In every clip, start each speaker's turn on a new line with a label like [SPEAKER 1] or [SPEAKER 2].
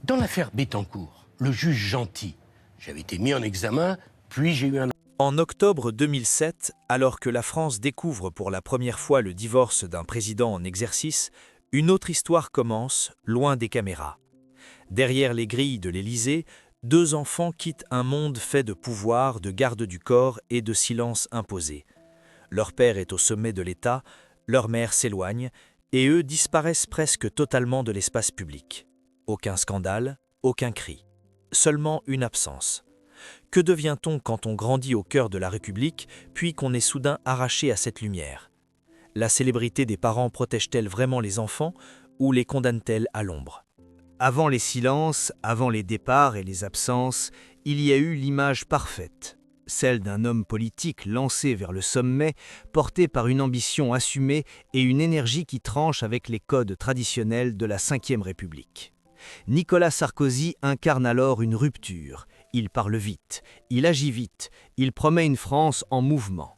[SPEAKER 1] Dans l'affaire Bettencourt, le juge Gentil, j'avais été mis en examen, puis j'ai eu un...
[SPEAKER 2] En octobre 2007, alors que la France découvre pour la première fois le divorce d'un président en exercice, une autre histoire commence, loin des caméras. Derrière les grilles de l'Élysée, deux enfants quittent un monde fait de pouvoir, de garde du corps et de silence imposé. Leur père est au sommet de l'État, leur mère s'éloigne, et eux disparaissent presque totalement de l'espace public. Aucun scandale, aucun cri. Seulement une absence. Que devient-on quand on grandit au cœur de la République, puis qu'on est soudain arraché à cette lumière? La célébrité des parents protège-t-elle vraiment les enfants ou les condamne-t-elle à l'ombre?
[SPEAKER 3] Avant les silences, avant les départs et les absences, il y a eu l'image parfaite, celle d'un homme politique lancé vers le sommet, porté par une ambition assumée et une énergie qui tranche avec les codes traditionnels de la Ve République. Nicolas Sarkozy incarne alors une rupture. Il parle vite, il agit vite, il promet une France en mouvement.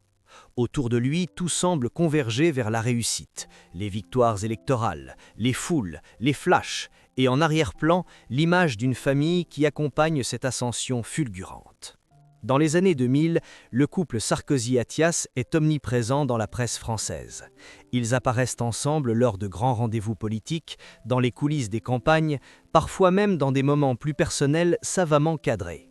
[SPEAKER 3] Autour de lui, tout semble converger vers la réussite. Les victoires électorales, les foules, les flashs, et en arrière-plan, l'image d'une famille qui accompagne cette ascension fulgurante. Dans les années 2000, le couple Sarkozy-Attias est omniprésent dans la presse française. Ils apparaissent ensemble lors de grands rendez-vous politiques, dans les coulisses des campagnes, parfois même dans des moments plus personnels savamment cadrés.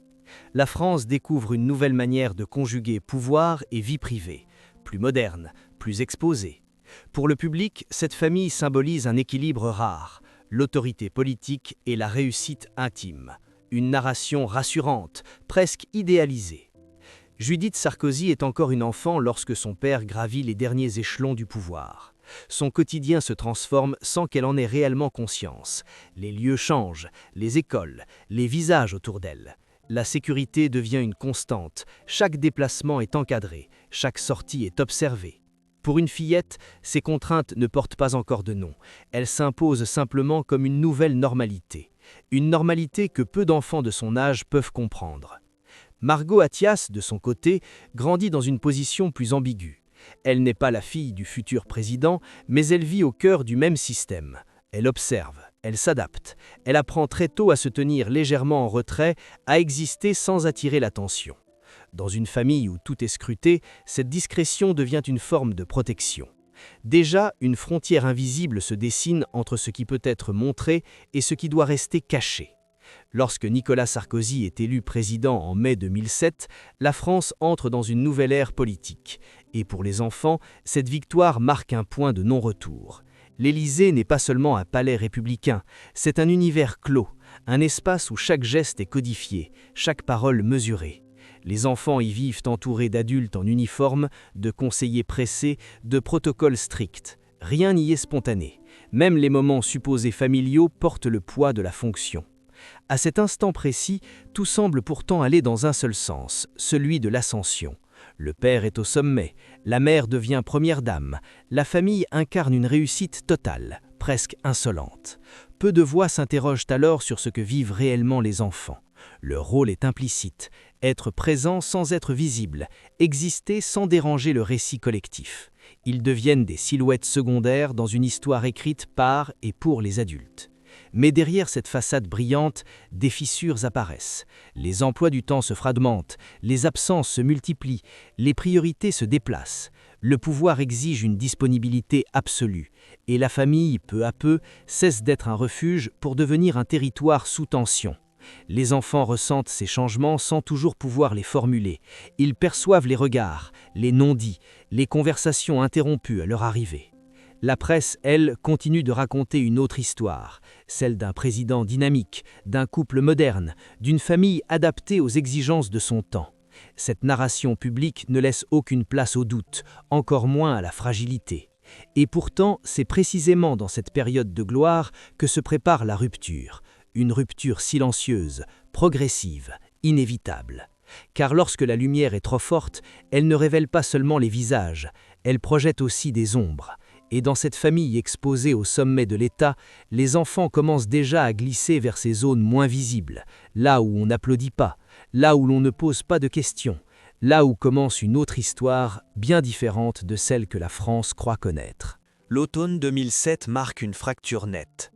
[SPEAKER 3] La France découvre une nouvelle manière de conjuguer pouvoir et vie privée, plus moderne, plus exposée. Pour le public, cette famille symbolise un équilibre rare, l'autorité politique et la réussite intime. Une narration rassurante, presque idéalisée. Judith Sarkozy est encore une enfant lorsque son père gravit les derniers échelons du pouvoir. Son quotidien se transforme sans qu'elle en ait réellement conscience. Les lieux changent, les écoles, les visages autour d'elle. La sécurité devient une constante, chaque déplacement est encadré, chaque sortie est observée. Pour une fillette, ces contraintes ne portent pas encore de nom. Elles s'imposent simplement comme une nouvelle normalité. Une normalité que peu d'enfants de son âge peuvent comprendre. Margot Attias, de son côté, grandit dans une position plus ambiguë. Elle n'est pas la fille du futur président, mais elle vit au cœur du même système. Elle observe, elle s'adapte, elle apprend très tôt à se tenir légèrement en retrait, à exister sans attirer l'attention. Dans une famille où tout est scruté, cette discrétion devient une forme de protection. Déjà, une frontière invisible se dessine entre ce qui peut être montré et ce qui doit rester caché. Lorsque Nicolas Sarkozy est élu président en mai 2007, la France entre dans une nouvelle ère politique. Et pour les enfants, cette victoire marque un point de non-retour. L'Élysée n'est pas seulement un palais républicain, c'est un univers clos, un espace où chaque geste est codifié, chaque parole mesurée. Les enfants y vivent entourés d'adultes en uniforme, de conseillers pressés, de protocoles stricts. Rien n'y est spontané. Même les moments supposés familiaux portent le poids de la fonction. À cet instant précis, tout semble pourtant aller dans un seul sens, celui de l'ascension. Le père est au sommet, la mère devient première dame, la famille incarne une réussite totale, presque insolente. Peu de voix s'interrogent alors sur ce que vivent réellement les enfants. Leur rôle est implicite, être présent sans être visible, exister sans déranger le récit collectif. Ils deviennent des silhouettes secondaires dans une histoire écrite par et pour les adultes. Mais derrière cette façade brillante, des fissures apparaissent. Les emplois du temps se fragmentent, les absences se multiplient, les priorités se déplacent. Le pouvoir exige une disponibilité absolue, et la famille, peu à peu, cesse d'être un refuge pour devenir un territoire sous tension. Les enfants ressentent ces changements sans toujours pouvoir les formuler. Ils perçoivent les regards, les non-dits, les conversations interrompues à leur arrivée. La presse, elle, continue de raconter une autre histoire, celle d'un président dynamique, d'un couple moderne, d'une famille adaptée aux exigences de son temps. Cette narration publique ne laisse aucune place au doute, encore moins à la fragilité. Et pourtant, c'est précisément dans cette période de gloire que se prépare la rupture. Une rupture silencieuse, progressive, inévitable. Car lorsque la lumière est trop forte, elle ne révèle pas seulement les visages, elle projette aussi des ombres. Et dans cette famille exposée au sommet de l'État, les enfants commencent déjà à glisser vers ces zones moins visibles, là où on n'applaudit pas, là où l'on ne pose pas de questions, là où commence une autre histoire bien différente de celle que la France croit connaître.
[SPEAKER 2] L'automne 2007 marque une fracture nette.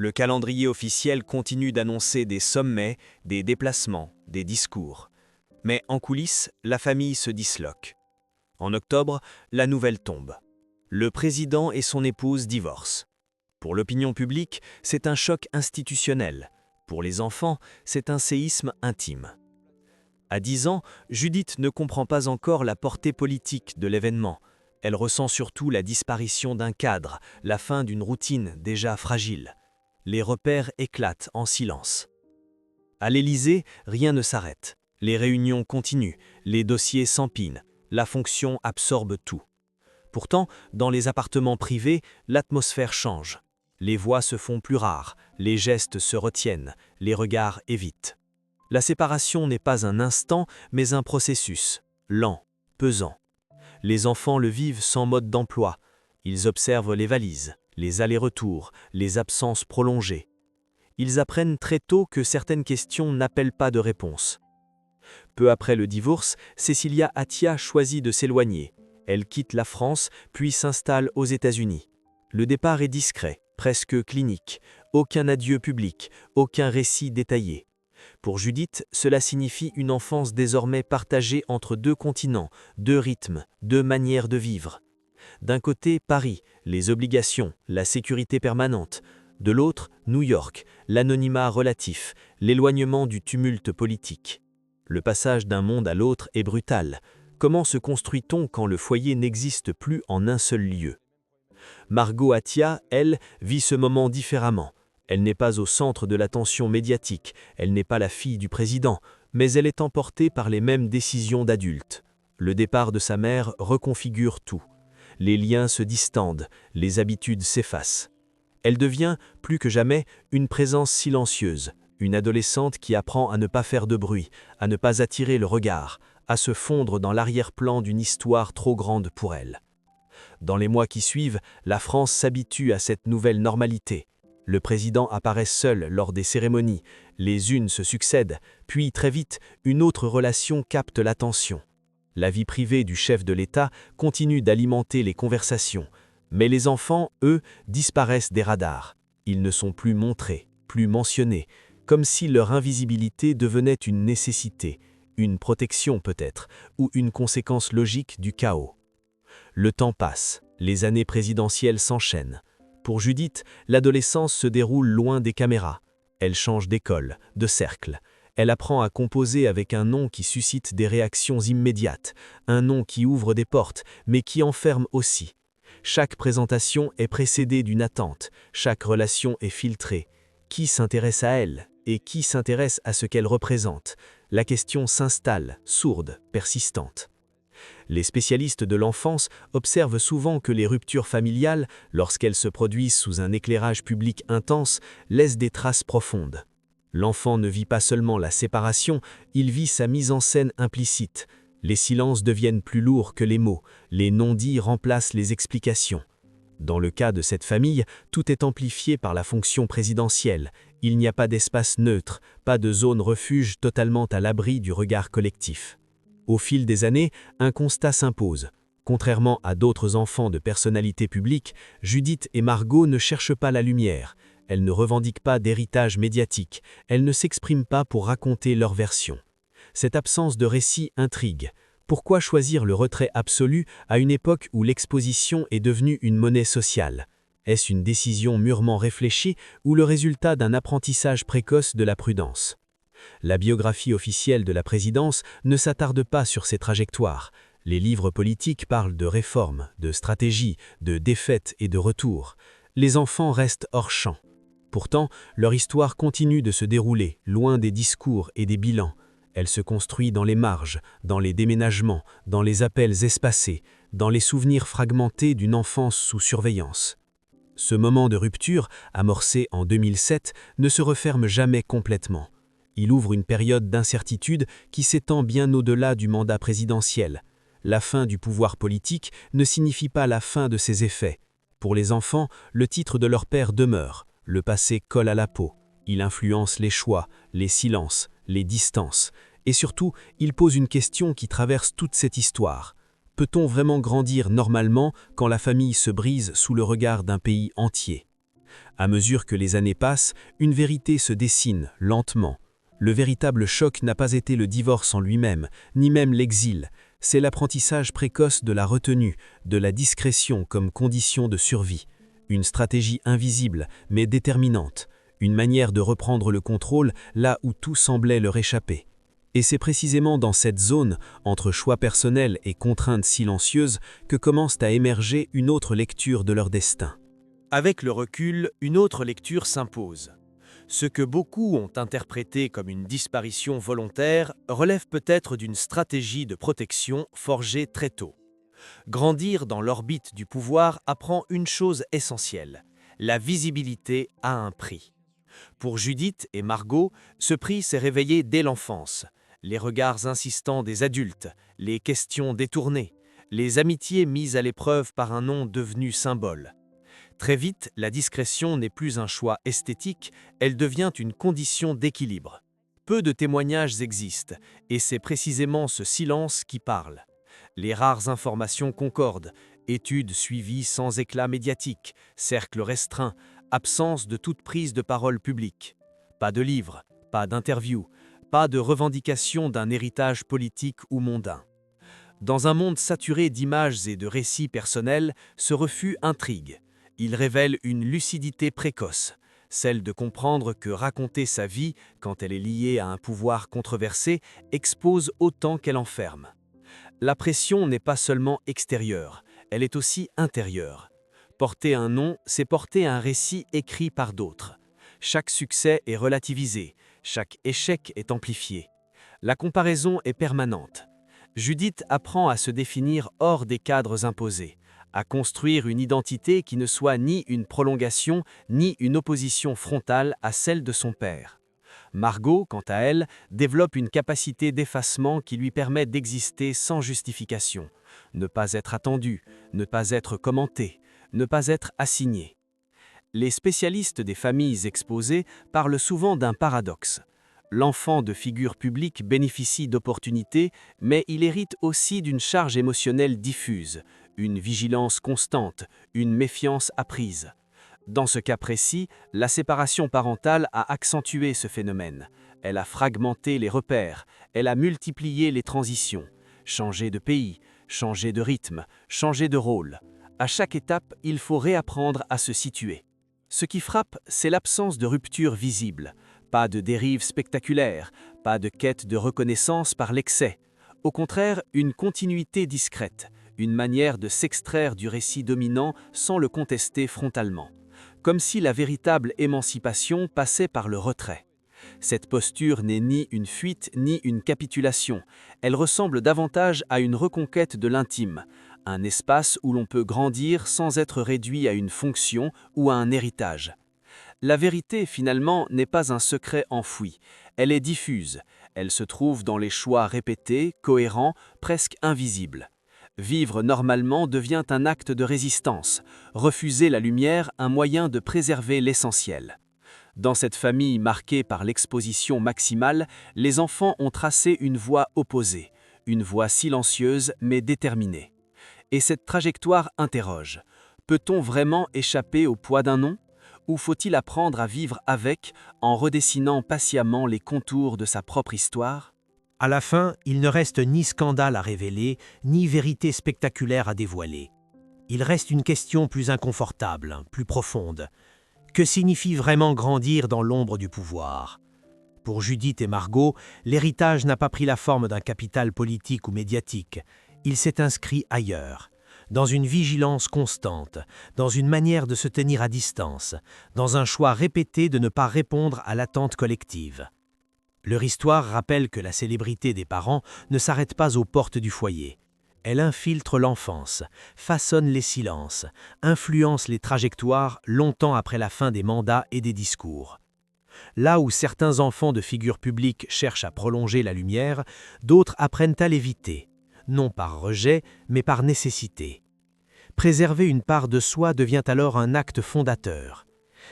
[SPEAKER 2] Le calendrier officiel continue d'annoncer des sommets, des déplacements, des discours. Mais en coulisses, la famille se disloque. En octobre, la nouvelle tombe. Le président et son épouse divorcent. Pour l'opinion publique, c'est un choc institutionnel. Pour les enfants, c'est un séisme intime. À 10 ans, Judith ne comprend pas encore la portée politique de l'événement. Elle ressent surtout la disparition d'un cadre, la fin d'une routine déjà fragile. Les repères éclatent en silence. À l'Élysée, rien ne s'arrête. Les réunions continuent, les dossiers s'empilent, la fonction absorbe tout. Pourtant, dans les appartements privés, l'atmosphère change. Les voix se font plus rares, les gestes se retiennent, les regards évitent. La séparation n'est pas un instant, mais un processus, lent, pesant. Les enfants le vivent sans mode d'emploi. Ils observent les valises, les allers-retours, les absences prolongées. Ils apprennent très tôt que certaines questions n'appellent pas de réponse. Peu après le divorce, Cecilia Attia choisit de s'éloigner. Elle quitte la France, puis s'installe aux États-Unis. Le départ est discret, presque clinique. Aucun adieu public, aucun récit détaillé. Pour Judith, cela signifie une enfance désormais partagée entre deux continents, deux rythmes, deux manières de vivre. D'un côté, Paris, les obligations, la sécurité permanente. De l'autre, New York, l'anonymat relatif, l'éloignement du tumulte politique. Le passage d'un monde à l'autre est brutal. Comment se construit-on quand le foyer n'existe plus en un seul lieu? Margot Attia, elle, vit ce moment différemment. Elle n'est pas au centre de l'attention médiatique, elle n'est pas la fille du président, mais elle est emportée par les mêmes décisions d'adulte. Le départ de sa mère reconfigure tout. Les liens se distendent, les habitudes s'effacent. Elle devient, plus que jamais, une présence silencieuse, une adolescente qui apprend à ne pas faire de bruit, à ne pas attirer le regard, à se fondre dans l'arrière-plan d'une histoire trop grande pour elle. Dans les mois qui suivent, la France s'habitue à cette nouvelle normalité. Le président apparaît seul lors des cérémonies, les unes se succèdent, puis très vite, une autre relation capte l'attention. La vie privée du chef de l'État continue d'alimenter les conversations, mais les enfants, eux, disparaissent des radars. Ils ne sont plus montrés, plus mentionnés, comme si leur invisibilité devenait une nécessité, une protection peut-être, ou une conséquence logique du chaos. Le temps passe, les années présidentielles s'enchaînent. Pour Judith, l'adolescence se déroule loin des caméras. Elle change d'école, de cercle. Elle apprend à composer avec un nom qui suscite des réactions immédiates, un nom qui ouvre des portes, mais qui enferme aussi. Chaque présentation est précédée d'une attente, chaque relation est filtrée. Qui s'intéresse à elle et qui s'intéresse à ce qu'elle représente? La question s'installe, sourde, persistante. Les spécialistes de l'enfance observent souvent que les ruptures familiales, lorsqu'elles se produisent sous un éclairage public intense, laissent des traces profondes. L'enfant ne vit pas seulement la séparation, il vit sa mise en scène implicite. Les silences deviennent plus lourds que les mots, les non-dits remplacent les explications. Dans le cas de cette famille, tout est amplifié par la fonction présidentielle. Il n'y a pas d'espace neutre, pas de zone refuge totalement à l'abri du regard collectif. Au fil des années, un constat s'impose. Contrairement à d'autres enfants de personnalités publiques, Judith et Margot ne cherchent pas la lumière. Elles ne revendiquent pas d'héritage médiatique. Elles ne s'expriment pas pour raconter leur version. Cette absence de récit intrigue. Pourquoi choisir le retrait absolu à une époque où l'exposition est devenue une monnaie sociale? Est-ce une décision mûrement réfléchie ou le résultat d'un apprentissage précoce de la prudence? La biographie officielle de la présidence ne s'attarde pas sur ces trajectoires. Les livres politiques parlent de réformes, de stratégies, de défaites et de retours. Les enfants restent hors champ. Pourtant, leur histoire continue de se dérouler, loin des discours et des bilans. Elle se construit dans les marges, dans les déménagements, dans les appels espacés, dans les souvenirs fragmentés d'une enfance sous surveillance. Ce moment de rupture, amorcé en 2007, ne se referme jamais complètement. Il ouvre une période d'incertitude qui s'étend bien au-delà du mandat présidentiel. La fin du pouvoir politique ne signifie pas la fin de ses effets. Pour les enfants, le titre de leur père demeure. Le passé colle à la peau. Il influence les choix, les silences, les distances. Et surtout, il pose une question qui traverse toute cette histoire. Peut-on vraiment grandir normalement quand la famille se brise sous le regard d'un pays entier?
[SPEAKER 4] À mesure que les années passent, une vérité se dessine, lentement. Le véritable choc n'a pas été le divorce en lui-même, ni même l'exil. C'est l'apprentissage précoce de la retenue, de la discrétion comme condition de survie. Une stratégie invisible, mais déterminante. Une manière de reprendre le contrôle là où tout semblait leur échapper. Et c'est précisément dans cette zone, entre choix personnels et contraintes silencieuses, que commence à émerger une autre lecture de leur destin.
[SPEAKER 2] Avec le recul, une autre lecture s'impose. Ce que beaucoup ont interprété comme une disparition volontaire relève peut-être d'une stratégie de protection forgée très tôt. Grandir dans l'orbite du pouvoir apprend une chose essentielle: la visibilité a un prix. Pour Judith et Margot, ce prix s'est réveillé dès l'enfance. Les regards insistants des adultes, les questions détournées, les amitiés mises à l'épreuve par un nom devenu symbole. Très vite, la discrétion n'est plus un choix esthétique, elle devient une condition d'équilibre. Peu de témoignages existent, et c'est précisément ce silence qui parle. Les rares informations concordent, études suivies sans éclat médiatique, cercles restreints, absence de toute prise de parole publique. Pas de livres, pas d'interviews, pas de revendication d'un héritage politique ou mondain. Dans un monde saturé d'images et de récits personnels, ce refus intrigue. Il révèle une lucidité précoce, celle de comprendre que raconter sa vie, quand elle est liée à un pouvoir controversé, expose autant qu'elle enferme. La pression n'est pas seulement extérieure, elle est aussi intérieure. Porter un nom, c'est porter un récit écrit par d'autres. Chaque succès est relativisé, chaque échec est amplifié. La comparaison est permanente. Judith apprend à se définir hors des cadres imposés, à construire une identité qui ne soit ni une prolongation, ni une opposition frontale à celle de son père. Margot, quant à elle, développe une capacité d'effacement qui lui permet d'exister sans justification. Ne pas être attendue, ne pas être commentée, ne pas être assignée. Les spécialistes des familles exposées parlent souvent d'un paradoxe. L'enfant de figure publique bénéficie d'opportunités, mais il hérite aussi d'une charge émotionnelle diffuse, une vigilance constante, une méfiance apprise. Dans ce cas précis, la séparation parentale a accentué ce phénomène. Elle a fragmenté les repères, elle a multiplié les transitions, changé de pays, changé de rythme, changé de rôle. À chaque étape, il faut réapprendre à se situer. Ce qui frappe, c'est l'absence de rupture visible. Pas de dérive spectaculaire, pas de quête de reconnaissance par l'excès. Au contraire, une continuité discrète, une manière de s'extraire du récit dominant sans le contester frontalement. Comme si la véritable émancipation passait par le retrait. Cette posture n'est ni une fuite ni une capitulation. Elle ressemble davantage à une reconquête de l'intime, un espace où l'on peut grandir sans être réduit à une fonction ou à un héritage. La vérité, finalement, n'est pas un secret enfoui. Elle est diffuse. Elle se trouve dans les choix répétés, cohérents, presque invisibles. Vivre normalement devient un acte de résistance. Refuser la lumière, un moyen de préserver l'essentiel. Dans cette famille marquée par l'exposition maximale, les enfants ont tracé une voie opposée, une voie silencieuse mais déterminée. Et cette trajectoire interroge. Peut-on vraiment échapper au poids d'un nom ? Ou faut-il apprendre à vivre avec, en redessinant patiemment les contours de sa propre histoire ?
[SPEAKER 3] À la fin, il ne reste ni scandale à révéler, ni vérité spectaculaire à dévoiler. Il reste une question plus inconfortable, plus profonde. Que signifie vraiment grandir dans l'ombre du pouvoir ? Pour Judith et Margot, l'héritage n'a pas pris la forme d'un capital politique ou médiatique. Il s'est inscrit ailleurs, dans une vigilance constante, dans une manière de se tenir à distance, dans un choix répété de ne pas répondre à l'attente collective. Leur histoire rappelle que la célébrité des parents ne s'arrête pas aux portes du foyer. Elle infiltre l'enfance, façonne les silences, influence les trajectoires longtemps après la fin des mandats et des discours. Là où certains enfants de figure publique cherchent à prolonger la lumière, d'autres apprennent à l'éviter, non par rejet, mais par nécessité. Préserver une part de soi devient alors un acte fondateur.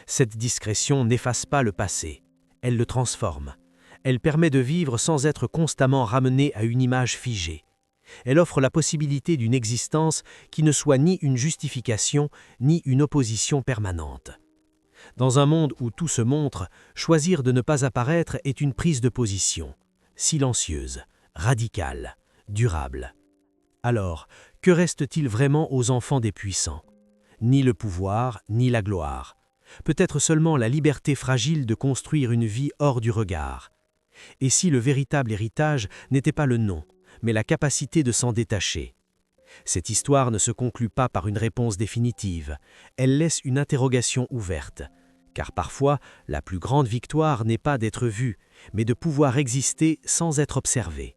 [SPEAKER 3] Cette discrétion n'efface pas le passé, elle le transforme. Elle permet de vivre sans être constamment ramené à une image figée. Elle offre la possibilité d'une existence qui ne soit ni une justification, ni une opposition permanente.
[SPEAKER 4] Dans un monde où tout se montre, choisir de ne pas apparaître est une prise de position, silencieuse, radicale, durable. Alors, que reste-t-il vraiment aux enfants des puissants? Ni le pouvoir, ni la gloire. Peut-être seulement la liberté fragile de construire une vie hors du regard. Et si le véritable héritage n'était pas le nom, mais la capacité de s'en détacher? Cette histoire ne se conclut pas par une réponse définitive, elle laisse une interrogation ouverte. Car parfois, la plus grande victoire n'est pas d'être vue, mais de pouvoir exister sans être observé.